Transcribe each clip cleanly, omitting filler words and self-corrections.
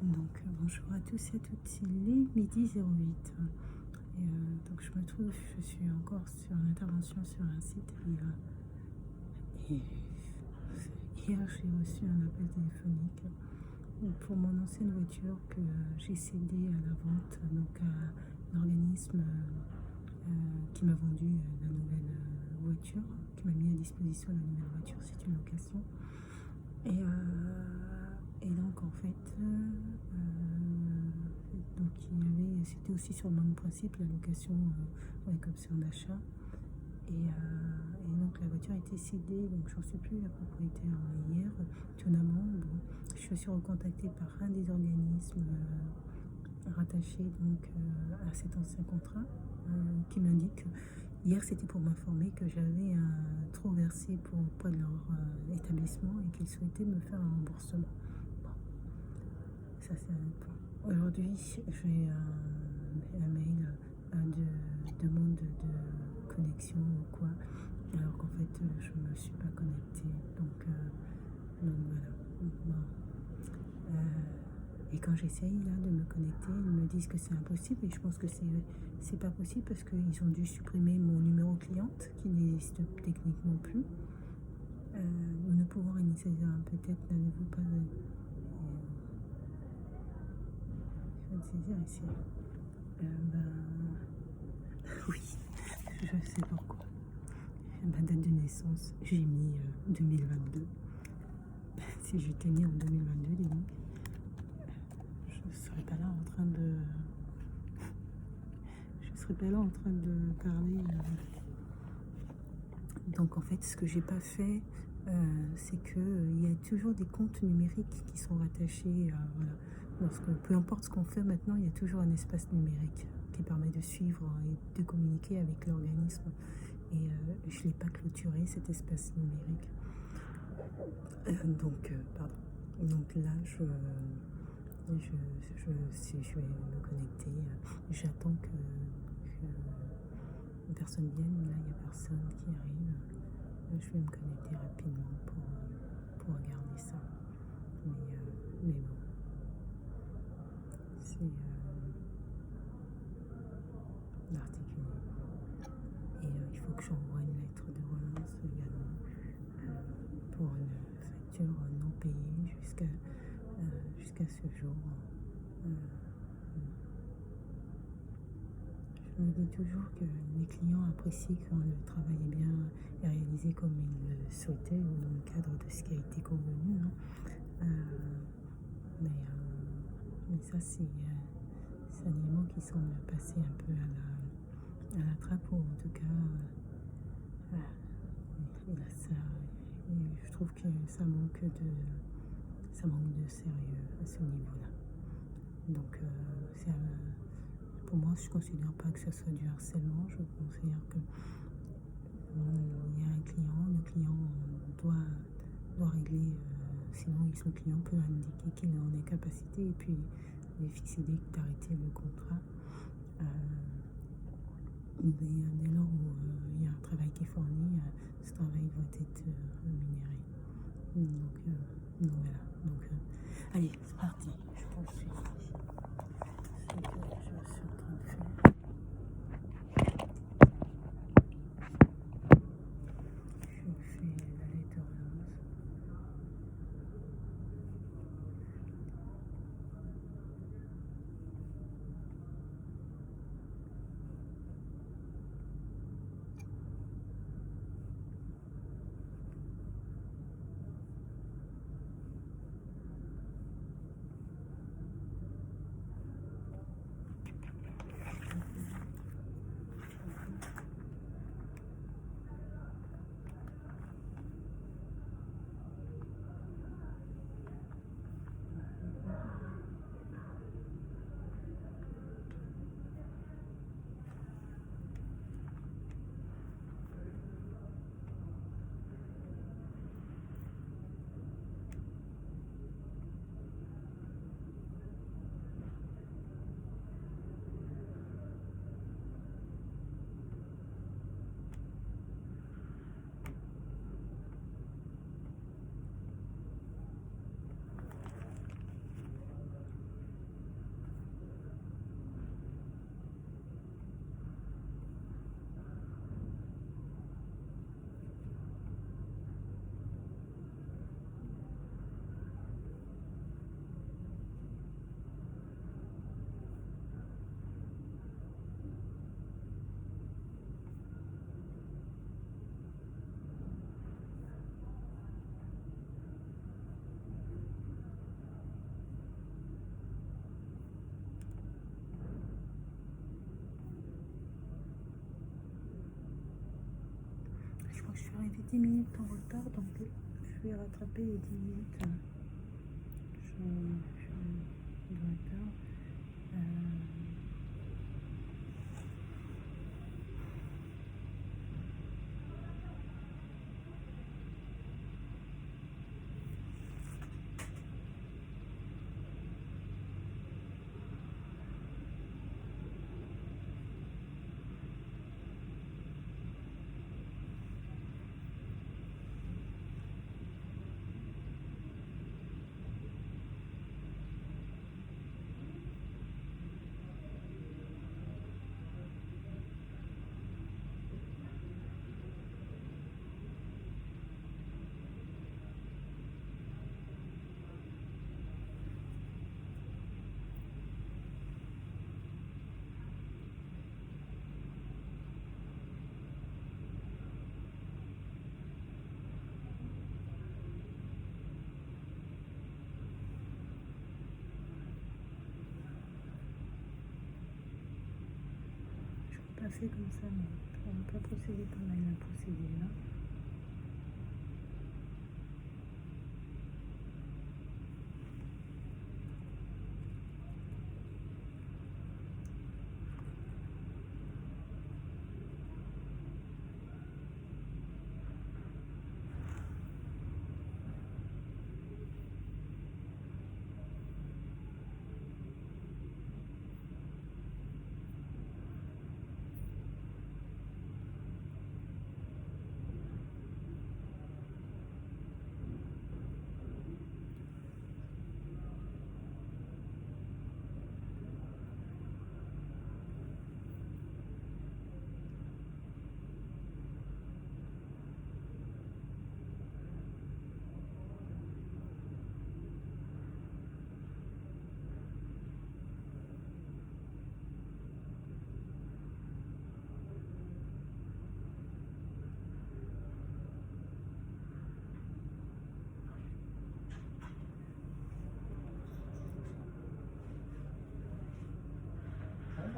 Donc bonjour à tous et à toutes, il est midi 08. Donc je me trouve, je suis encore sur l'intervention sur un site et hier j'ai reçu un appel téléphonique pour mon ancienne voiture que j'ai cédée à la vente donc à un organisme qui m'a vendu la nouvelle voiture, qui m'a mis à disposition la nouvelle voiture, c'est une location. Et donc en fait, donc c'était aussi sur le même principe, la location avec option d'achat. Et donc la voiture a été cédée, donc j'en suis plus la propriétaire hier. Étonnamment, bon, je suis recontactée par un des organismes rattachés donc à cet ancien contrat qui m'indique hier c'était pour m'informer que j'avais trop versé pour auprès de leur établissement et qu'ils souhaitaient me faire un remboursement. Bon, ça c'est un point. Aujourd'hui j'ai un mail de demande de connexion ou quoi, alors qu'en fait je me suis pas connectée. Donc voilà. Bon. Et quand j'essaye là de me connecter, ils me disent que c'est impossible et je pense que c'est pas possible parce qu'ils ont dû supprimer mon numéro cliente qui n'existe techniquement plus. Nous ne pouvons réinitialiser peut-être n'avez-vous pas il faut saisir ici. Oui, je sais pourquoi. Ma date de naissance, j'ai mis 2022. Si j'étais née en 2022, dis donc, je serais pas là en train de parler. Donc en fait, ce que j'ai pas fait, c'est que il y a toujours des comptes numériques qui sont rattachés. Voilà. Lorsque, peu importe ce qu'on fait maintenant, il y a toujours un espace numérique qui permet de suivre et de communiquer avec l'organisme. Et je ne l'ai pas clôturé, cet espace numérique. Pardon. Donc là, si je vais me connecter, j'attends que une personne vienne, mais là il n'y a personne qui arrive. Je vais me connecter rapidement pour regarder ça. Mais bon, c'est l'articulé. Et il faut que j'envoie une lettre de relance également pour une facture non payée jusqu'à ce jour. Je me dis toujours que les clients apprécient quand le travail est bien réalisé comme ils le souhaitaient ou dans le cadre de ce qui a été convenu. Mais ça, c'est un élément qui semble passer un peu à la trappe, ou en tout cas, je trouve que ça manque de sérieux à ce niveau-là. Donc, pour moi, je ne considère pas que ce soit du harcèlement. Je considère que il y a un client, le client doit régler, sinon le client peut indiquer qu'il est en incapacité et puis décider d'arrêter le contrat. Mais dès lors où il y a un travail qui est fourni, ce travail doit être rémunéré. Donc voilà. Allez, c'est parti. Je poursuis. Ce que je suis en train de faire. Je fais la lettre de relance. je suis arrivée 10 minutes en retard, donc je vais rattraper les 10 minutes. Je de retard. Passer comme ça, mais on ne va pas procéder comme elle a procédé là.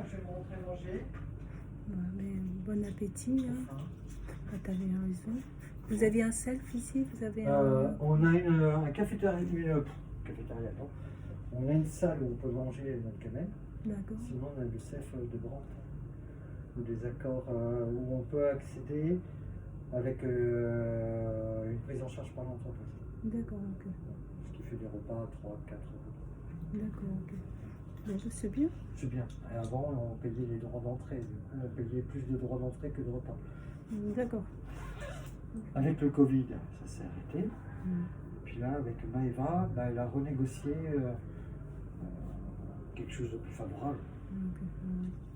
Je vais vous montrer manger. Ouais, mais bon appétit. Hein. Ah, t'avais raison. Vous aviez un self ici? Vous avez on a un cafétéria, cafétéria, non. On a une salle où on peut manger notre camel. D'accord. Sinon, on a le self de Brandt, ou des accords où on peut accéder avec une prise en charge par l'entreprise. D'accord, ok. Ce qui fait des repas à 3-4 euros. D'accord, ok. C'est bien. C'est bien. Et avant, on payait les droits d'entrée. Du coup, on payait plus de droits d'entrée que de repas. D'accord. Avec le Covid, ça s'est arrêté. Puis là, avec Maëva, bah, elle a renégocié quelque chose de plus favorable.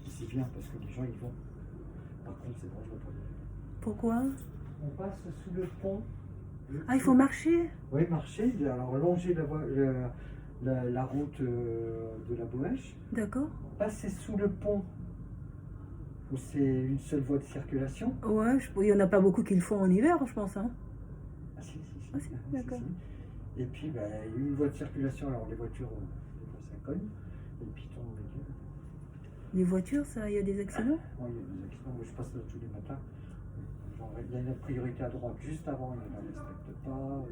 C'est bien parce que les gens y vont. Par contre, c'est dangereux pour eux. Pourquoi? On passe sous le pont. Ah, il faut marcher? Oui, marcher. Alors, longer la route de la Boèche. D'accord. Passer sous le pont où c'est une seule voie de circulation. Ouais, il n'y en a pas beaucoup qui le font en hiver, je pense. Hein. Ah si, Ah, si, d'accord. Si. Et puis, bah, il y a une voie de circulation, alors les voitures, ça cogne. Et puis, les voitures, ça, il y a des accidents? Oui, il y a des accidents. Moi, je passe là tous les matins. Genre, il y a une priorité à droite juste avant, ils ne la respectent pas.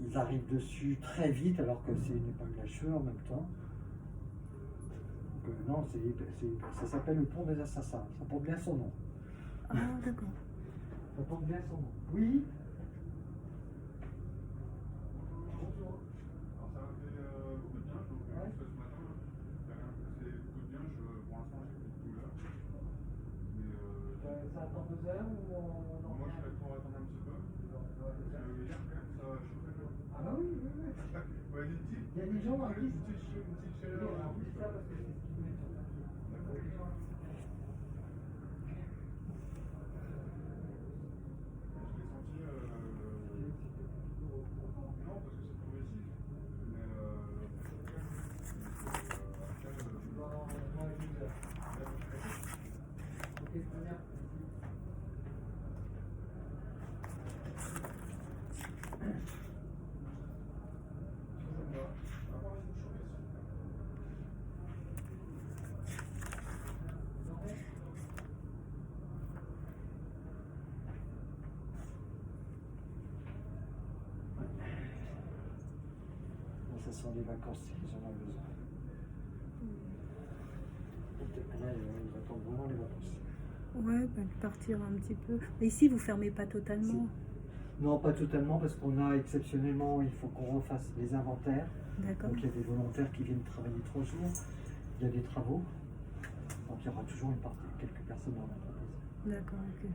Ils arrivent dessus très vite alors que c'est une épingle à cheveux en même temps. Donc, non, ça s'appelle le pont des assassins. Ça porte bien son nom. Ah, d'accord. Ça porte bien son nom. Oui. Bonjour. Alors ça m'a fait beaucoup de bien, je vous ce matin. C'est beaucoup de bien, pour l'instant j'ai plus de douleur. Mais Ça attend 2 heures ou on moi je serais pour attendre un petit peu. Hier quand même ça chauffait. Ah bah oui, oui, oui. Ouais, Il y a des gens à qui une petite chaleur. ça parce que c'est ce qui met sur la D'accord. Je l'ai senti. Non, parce que c'est progressif. Mais Ok, très bien. sont les vacances, ils en ont besoin. Là, ils attendent vraiment les vacances. Ouais, bah, partir un petit peu. Mais ici, vous fermez pas totalement. Non, pas totalement, parce qu'on a exceptionnellement, il faut qu'on refasse les inventaires. D'accord. Donc il y a des volontaires qui viennent travailler 3 jours, il y a des travaux. Donc il y aura toujours quelques personnes dans l'entreprise. D'accord, ok.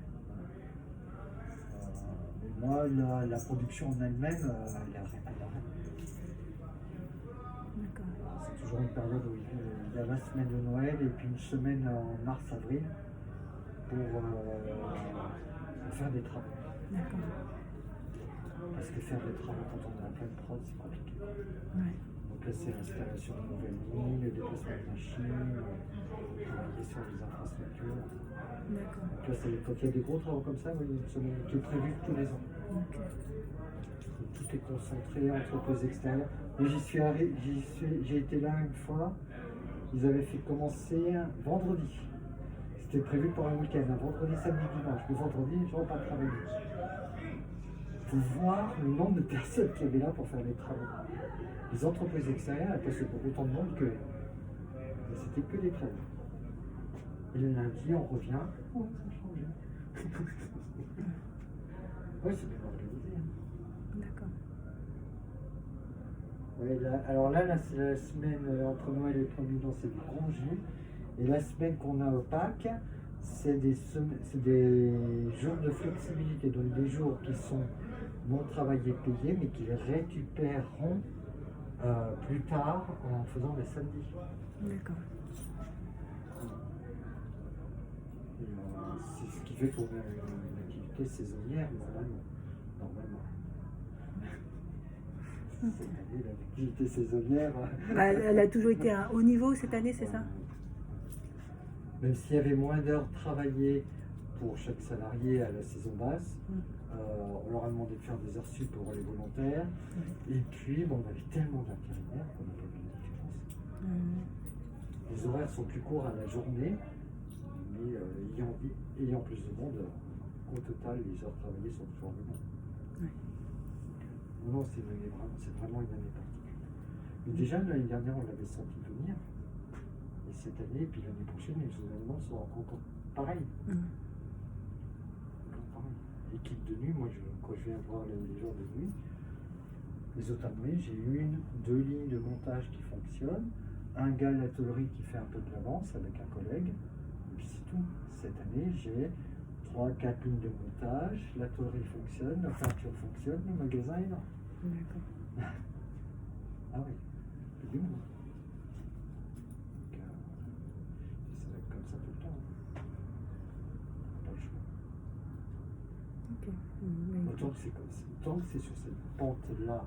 Mais moi, la production en elle-même, elle arrête. D'accord. C'est toujours une période où il y a la semaine de Noël et puis une semaine en mars-avril pour faire des travaux. D'accord. Parce que faire des travaux quand on est en pleine prod, c'est compliqué. Ouais. Donc là, c'est l'installation de nouvelles lignes, le déplacement de machines, travailler sur les infrastructures. D'accord. Donc là, quand il y a des gros travaux comme ça, oui, une semaine qui est prévue tous les ans. Ok. Donc, tout est concentré, entreprise extérieure. Mais j'ai été là une fois, ils avaient fait commencer un vendredi. C'était prévu pour un week-end, un vendredi, samedi, dimanche. Le vendredi, je ne pas travailler. Pour voir le nombre de personnes qu'il y avait là pour faire les travaux. Les entreprises extérieures, elles passaient pour autant de monde que. Mais c'était que des travaux. Et le lundi, on revient. Oh, ça a changé. Oui, c'est bien organisé. D'accord. Ouais, alors là, c'est la semaine entre Noël et le 1er novembre, c'est du congé. Et la semaine qu'on a au Pâques, c'est des jours de flexibilité, donc des jours qui sont non travaillés payés, mais qu'ils récupéreront plus tard en faisant les samedis. D'accord. C'est ce qui fait qu'on a une activité saisonnière, normalement. Cette année, l'activité saisonnière. Bah, elle a toujours été à haut niveau cette année, c'est ça? Même s'il y avait moins d'heures travaillées pour chaque salarié à la saison basse, on leur a demandé de faire des heures sup pour les volontaires. Et puis, bon, on avait tellement d'intérimaires qu'on n'a pas vu la différence. Les horaires sont plus courts à la journée, mais ayant plus de monde, au total, les heures travaillées sont toujours les mêmes. Non, c'est vraiment une année particulière. Mais déjà, l'année dernière, on l'avait senti venir. Et cette année, et puis l'année prochaine, les événements sont encore pareils. L'équipe de nuit, moi, quand je viens voir les jours de nuit, les autres années, j'ai eu 2 lignes de montage qui fonctionnent, un gars de l'atelier qui fait un peu de l'avance avec un collègue, et puis c'est tout. Cette année, j'ai 3-4 lignes de montage, l'atelier fonctionne, la peinture fonctionne, le magasin est là. D'accord. Ah oui, c'est du monde. Donc, ça va être comme ça tout le temps. Pas le choix. Ok. Autant que c'est sur cette pente-là,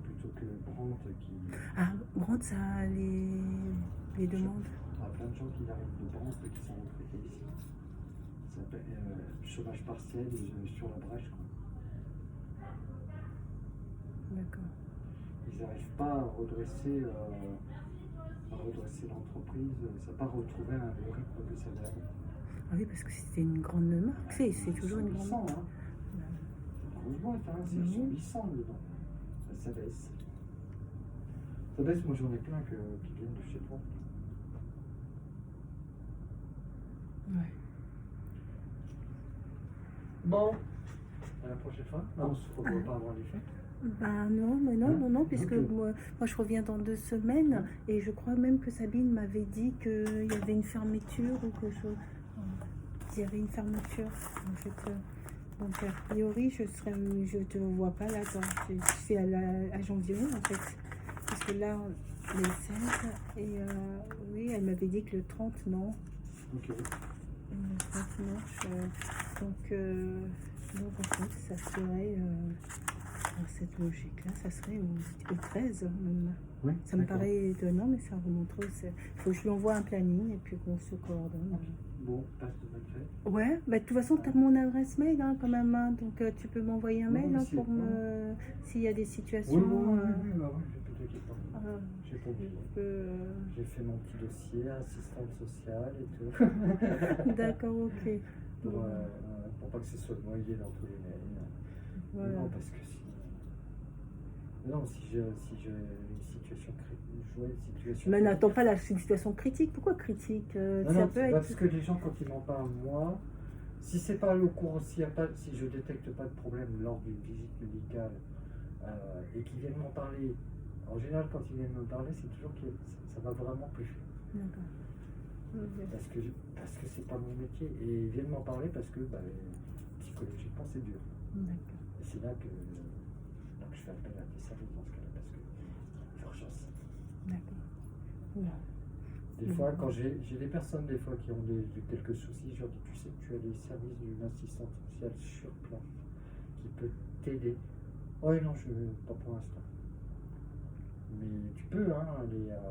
plutôt que Brandt qui. Ah, Brandt, ça a les demandes. Il y a plein de gens qui arrivent de Brandt et qui sont retraités ici. Ça s'appelle chômage partiel sur la brèche, quoi. D'accord. Ils n'arrivent pas à redresser l'entreprise, ça n'a pas retrouvé le rythme que ça avait. Ah oui, parce que c'était une grande marque. C'est toujours une grande marque. Hein. Une grosse boîte, hein. Ils sont 800 dedans. Ça baisse. Ça baisse, moi j'en ai plein qui viennent de chez toi. Ouais. Bon, à la prochaine fois. On se revoit pas avant les fêtes. Ben non, puisque moi je reviens dans 2 semaines et je crois même que Sabine m'avait dit qu'il y avait une fermeture ou que il y avait une fermeture. En fait, donc a priori je te vois pas là, toi. C'est à janvier en fait. Parce que là, les 16 et oui, elle m'avait dit que le 30 non. Ok. Le 30 non. Donc en fait, ça serait. Dans cette logique-là, ça serait au 13 même. Oui, ça me paraît étonnant, mais ça remonterait. Il faut que je lui envoie un planning et puis qu'on se coordonne. Bon, passe de bonne fête. Ouais, bah, de toute façon, tu as mon adresse mail quand même, hein, donc tu peux m'envoyer un mail pour s'il y a des situations. Oui, j'ai pas t'inquiéter pas. J'ai fait mon petit dossier, assistante sociale et tout. D'accord, ok. Pour pas que ce soit noyé dans tous les mails. Voilà. Non, parce que sinon. Non, si j'ai une situation critique, je vois une situation Mais n'attends critique. pas la situation critique. Pourquoi critique? Non, Ça non, peut c'est pas être. parce que les gens, quand ils m'en parlent, moi, si c'est pas au cours, si je détecte pas de problème lors d'une visite médicale et qu'ils viennent m'en parler, en général, quand ils viennent me parler, c'est toujours que ça va vraiment plus. D'accord. Ok. Parce que c'est pas mon métier. Et ils viennent m'en parler parce que psychologiquement, c'est dur. D'accord. Et c'est là que donc je fais appel à des services dans ce cas-là parce que l'urgence. D'accord. Bon. Des fois, quand j'ai des personnes des fois qui ont quelques soucis, je leur dis, tu sais, tu as des services d'une assistante sociale sur place qui peut t'aider. Oh non, je pas pour l'instant. Mais tu peux aller à